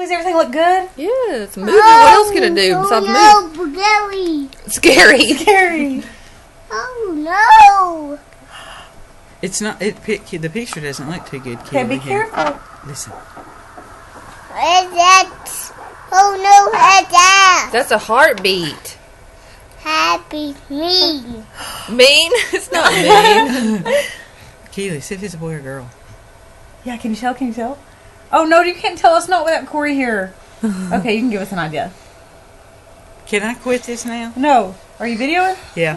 Does everything look good? Yeah, it's moving. What else can it do besides move? Scary. Scary. Scary. Oh no. It's not. The picture doesn't look too good. Okay, be careful. Listen. What's that? Oh no, what's that? That's a heartbeat. Happy me. Mean? It's not mean. Keely, see if it's a boy or girl. Yeah, can you tell? Can you tell? Oh, no, you can't tell us not without Corey here. Okay, you can give us an idea. Can I quit this now? No. Are you videoing? Yeah.